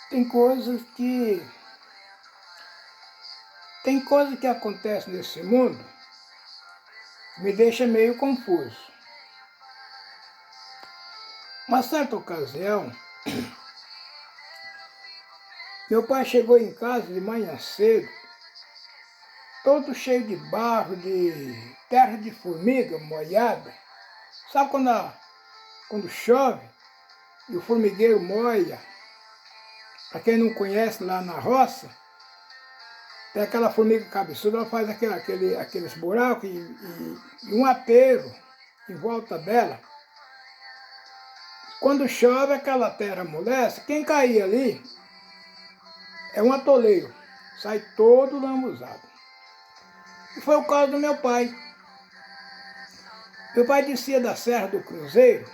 Tem coisas que tem coisas que acontecem nesse mundo que me deixa meio confuso. Uma certa ocasião, meu pai chegou em casa de manhã cedo, todo cheio de barro, de terra de formiga molhada. Sabe quando chove e o formigueiro molha? Para quem não conhece, lá na roça, tem aquela formiga cabeçuda, ela faz aqueles buracos e um aterro em volta dela. Quando chove, aquela terra amolece, quem cair ali é um atoleiro, sai todo lambuzado. E foi o caso do meu pai. Meu pai descia da Serra do Cruzeiro,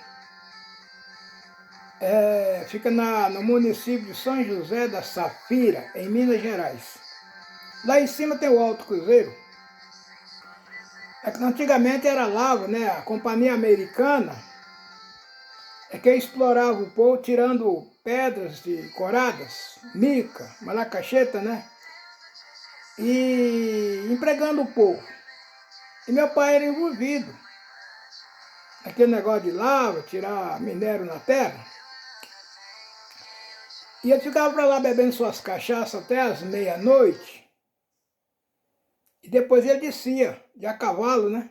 fica no município de São José da Safira, em Minas Gerais. Lá em cima tem o Alto Cruzeiro. Antigamente era lava, né? A companhia americana é que explorava o povo tirando pedras de coradas, mica, malacacheta, né? E empregando o povo. E meu pai era envolvido naquele negócio de lava, tirar minério na terra. E ele ficava para lá bebendo suas cachaças até as meia-noite. E depois ele descia, de a cavalo, né?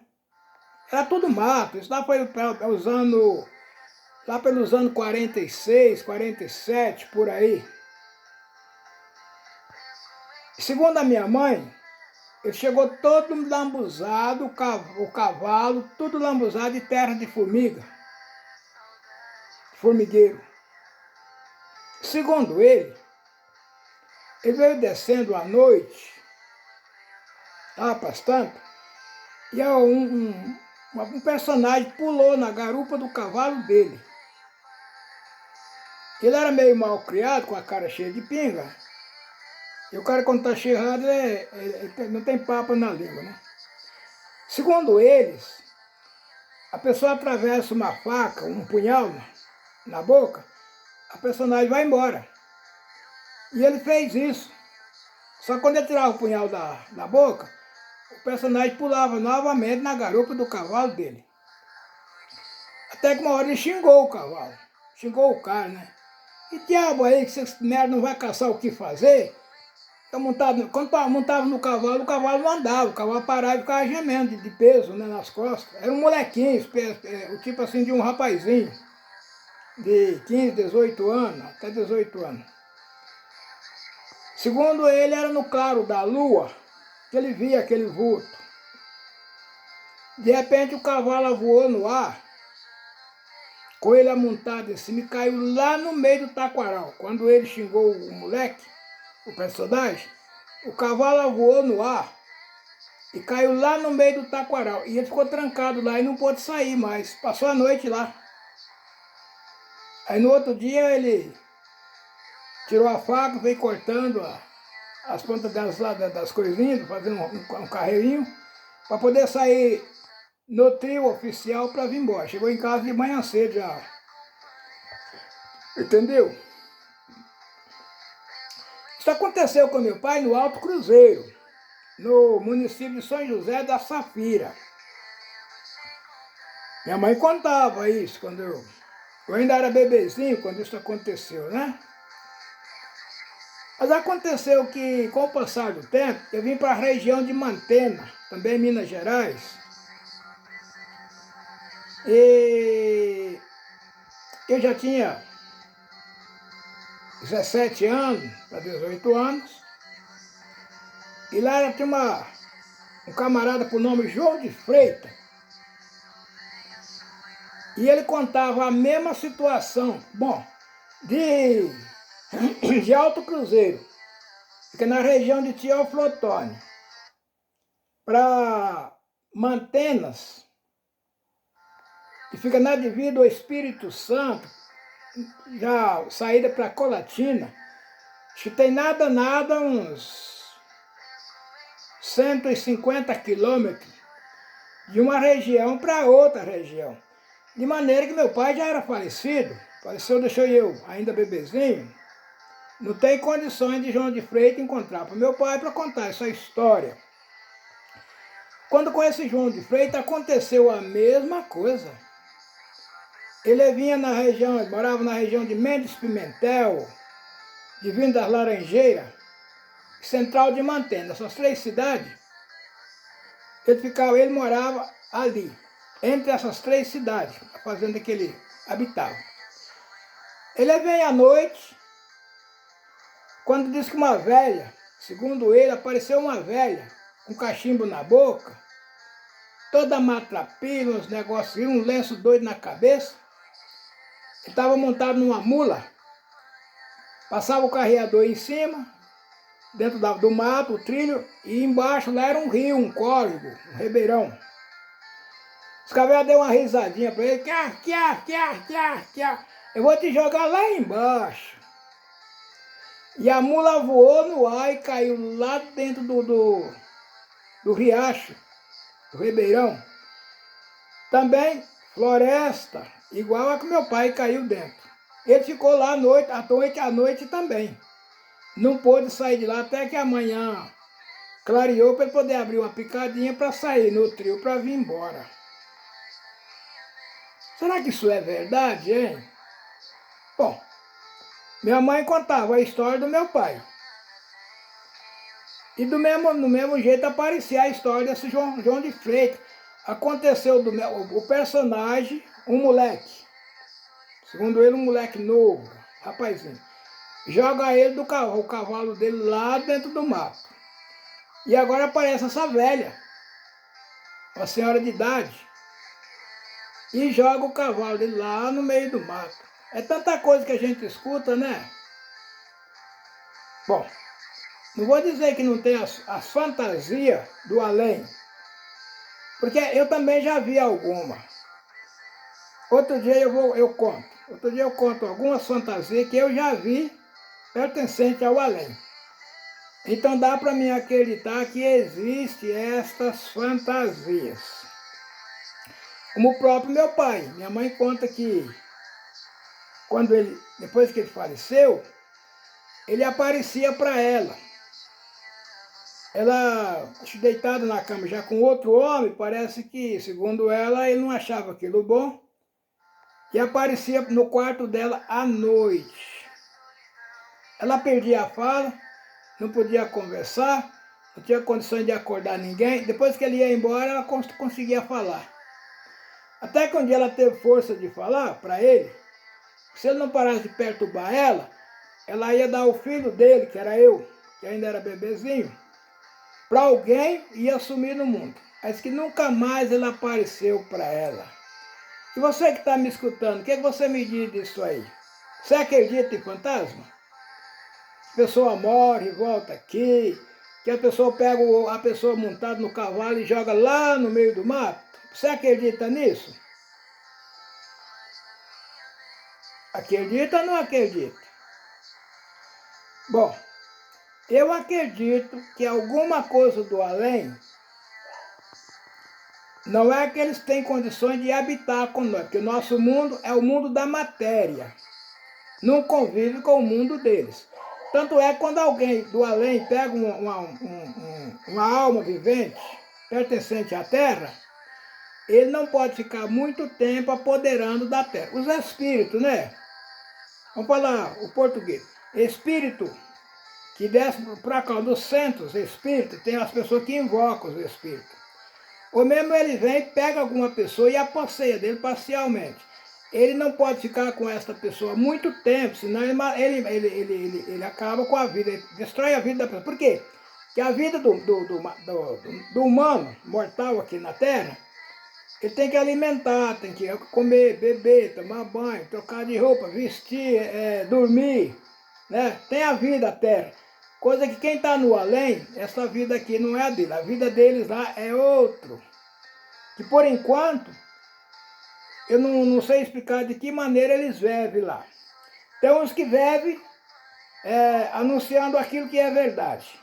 Era tudo mato. Isso lá foi lá pelos anos 46, 47, por aí. Segundo a minha mãe, ele chegou todo lambuzado, o cavalo, tudo lambuzado de terra de formiga, formigueiro. Segundo ele veio descendo à noite, lá pastando, e um personagem pulou na garupa do cavalo dele. Ele era meio mal criado, com a cara cheia de pinga, e o cara quando está cheirado, não tem papo na língua, né? Segundo eles, a pessoa atravessa uma faca, um punhal na boca, a personagem vai embora. E ele fez isso. Só que quando ele tirava o punhal da boca, o personagem pulava novamente na garupa do cavalo dele. Até que uma hora ele xingou o cavalo, xingou o cara, né? E diabo aí, que vocês merda não vai caçar o que fazer? Quando montava no cavalo, o cavalo não andava, o cavalo parava e ficava gemendo de peso, né, nas costas. Era um molequinho, o tipo assim de um rapazinho, de 15, 18 anos, até 18 anos. Segundo ele, era no claro da lua que ele via aquele vulto. De repente o cavalo voou no ar, com ele amontado em cima e caiu lá no meio do taquaral. Quando ele xingou o moleque, o personagem, o cavalo voou no ar e caiu lá no meio do taquaral. E ele ficou trancado lá e não pôde sair mais. Passou a noite lá. Aí no outro dia ele tirou a faca, veio cortando as pontas das coisinhas, fazendo um carreirinho, para poder sair no trio oficial para vir embora. Chegou em casa de manhã cedo já. Entendeu? Isso aconteceu com meu pai no Alto Cruzeiro, no município de São José da Safira. Minha mãe contava isso quando eu ainda era bebezinho quando isso aconteceu, né? Mas aconteceu que, com o passar do tempo, eu vim para a região de Mantena, também em Minas Gerais. E eu já tinha 17 anos, para 18 anos. E lá tinha um camarada por nome João de Freitas. E ele contava a mesma situação. Bom, de Alto Cruzeiro, fica na região de Teoflotone, para Mantenas, que fica na divisa do Espírito Santo, já saída para Colatina, acho que tem nada, uns 150 quilômetros de uma região para outra região. De maneira que meu pai já era falecido, faleceu, deixou eu ainda bebezinho, Não tem condições de João de Freitas encontrar para meu pai para contar essa história. Quando com esse João de Freitas aconteceu a mesma coisa. Ele vinha na região, ele morava na região de Mendes Pimentel, Divino das Laranjeiras, Central de Mantena, essas 3 cidades. Ele morava ali, entre essas 3 cidades, a fazenda que ele habitava. Ele veio à noite, quando disse que uma velha, segundo ele, apareceu uma velha, com cachimbo na boca, toda matrapilha, uns negócios, um lenço doido na cabeça. Ele estava montado numa mula, passava o carreador em cima, dentro do mato, o trilho, e embaixo lá era um rio, um córrego, um ribeirão. Os caras deu uma risadinha para ele, cá. Eu vou te jogar lá embaixo. E a mula voou no ar e caiu lá dentro do riacho, do ribeirão. Também floresta, igual a que meu pai caiu dentro. Ele ficou lá à noite também. Não pôde sair de lá até que amanhã clareou para ele poder abrir uma picadinha para sair no trio para vir embora. Será que isso é verdade, hein? Bom, minha mãe contava a história do meu pai. E do mesmo jeito aparecia a história desse João de Freitas. Aconteceu o personagem, um moleque. Segundo ele, um moleque novo, rapazinho. Joga ele o cavalo dele lá dentro do mato. E agora aparece essa velha, uma senhora de idade, e joga o cavalo dele lá no meio do mato. É tanta coisa que a gente escuta, né? Bom, não vou dizer que não tem as fantasias do além, porque eu também já vi alguma. Outro dia eu conto. Outro dia eu conto algumas fantasias que eu já vi pertencente ao além. Então dá para mim acreditar que existem estas fantasias. Como o próprio meu pai. Minha mãe conta que depois que ele faleceu, ele aparecia para ela. Ela, deitada na cama já com outro homem, parece que, segundo ela, ele não achava aquilo bom. E aparecia no quarto dela à noite. Ela perdia a fala, não podia conversar, não tinha condições de acordar ninguém. Depois que ele ia embora, ela conseguia falar. Até que um dia ela teve força de falar para ele, se ele não parasse de perturbar ela ia dar o filho dele, que era eu, que ainda era bebezinho, para alguém e ia sumir no mundo. Mas que nunca mais ele apareceu para ela. E você que está me escutando, o que você me diz disso aí? Você acredita em fantasma? A pessoa morre e volta aqui, que a pessoa pega a pessoa montada no cavalo e joga lá no meio do mato? Você acredita nisso? Acredita ou não acredita? Bom, eu acredito que alguma coisa do além não é que eles têm condições de habitar com nós, porque o nosso mundo é o mundo da matéria. Não convive com o mundo deles. Tanto é que quando alguém do além pega uma alma vivente, pertencente à Terra, ele não pode ficar muito tempo apoderando da Terra. Os espíritos, né? Vamos falar o português. Espírito que desce para cá, dos centros espíritos, tem as pessoas que invocam os espíritos. Ou mesmo ele vem, pega alguma pessoa e aposseia dele parcialmente. Ele não pode ficar com essa pessoa muito tempo, senão ele acaba com a vida, ele destrói a vida da pessoa. Por quê? Porque a vida do humano, mortal aqui na Terra, ele tem que alimentar, tem que comer, beber, tomar banho, trocar de roupa, vestir, dormir, né? Tem a vida a Terra. Coisa que quem está no além, essa vida aqui não é a dele. A vida deles lá é outro. Que por enquanto, eu não sei explicar de que maneira eles vivem lá. Tem uns que vivem anunciando aquilo que é verdade.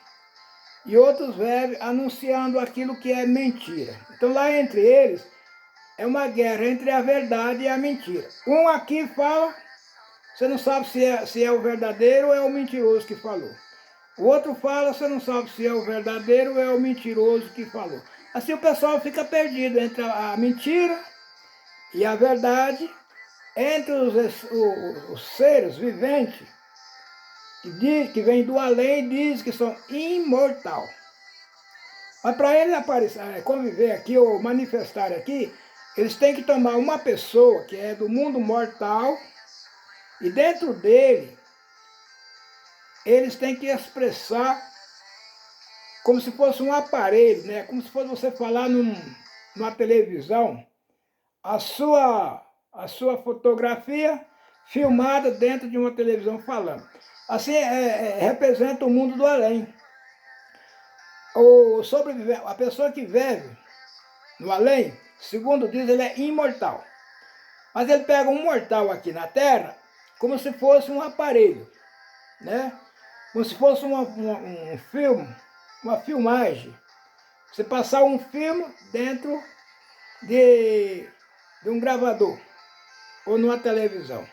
E outros vivem anunciando aquilo que é mentira. Então lá entre eles, é uma guerra entre a verdade e a mentira. Um aqui fala você não sabe se é o verdadeiro ou é o mentiroso que falou. O outro fala, você não sabe se é o verdadeiro ou é o mentiroso que falou. Assim o pessoal fica perdido entre a mentira e a verdade, entre os seres viventes, que vêm do além e dizem que são imortal. Mas para eles aparecer, conviver aqui ou manifestar aqui, eles têm que tomar uma pessoa que é do mundo mortal e dentro dele eles têm que expressar como se fosse um aparelho, né? Como se fosse você falar numa televisão, a sua fotografia filmada dentro de uma televisão falando. Assim representa o mundo do além. O sobrevivente, a pessoa que vive no além, segundo diz, ele é imortal. Mas ele pega um mortal aqui na Terra como se fosse um aparelho, né? Como se fosse um filme, uma filmagem. Você passar um filme dentro de um gravador ou numa televisão.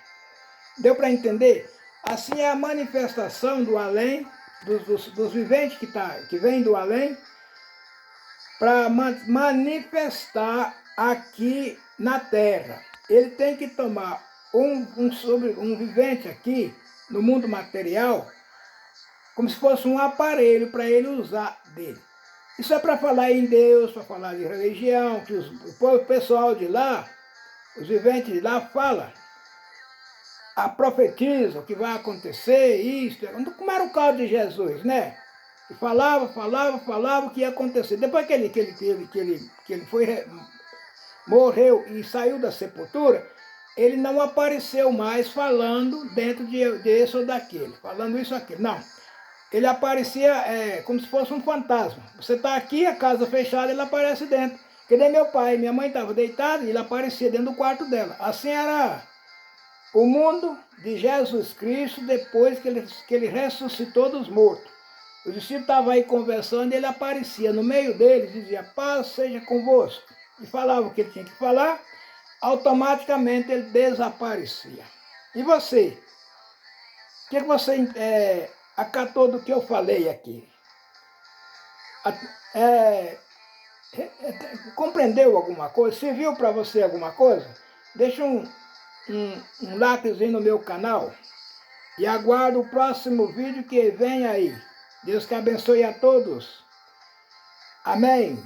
Deu para entender? Assim é a manifestação do além, dos viventes que vêm do além, para manifestar aqui na Terra. Ele tem que tomar um vivente aqui, no mundo material, como se fosse um aparelho para ele usar dele. Isso é para falar em Deus, para falar de religião, que o pessoal de lá, os viventes de lá falam, profetizam que vai acontecer isso, como era o caso de Jesus, né? E falava que ia acontecer. Depois que ele morreu e saiu da sepultura, ele não apareceu mais falando dentro desse ou daquele, falando isso ou aquilo. Não. Ele aparecia como se fosse um fantasma. Você está aqui, a casa fechada, ele aparece dentro. Que nem meu pai, minha mãe estava deitada e ele aparecia dentro do quarto dela. Assim era o mundo de Jesus Cristo depois que ele ressuscitou dos mortos. Os discípulos estavam aí conversando e ele aparecia no meio deles e dizia, paz seja convosco. E falava o que ele tinha que falar, automaticamente ele desaparecia. E você? O que você acatou do que eu falei aqui? Compreendeu alguma coisa? Serviu para você alguma coisa? Deixa um likezinho no meu canal e aguardo o próximo vídeo que vem aí. Deus que abençoe a todos. Amém.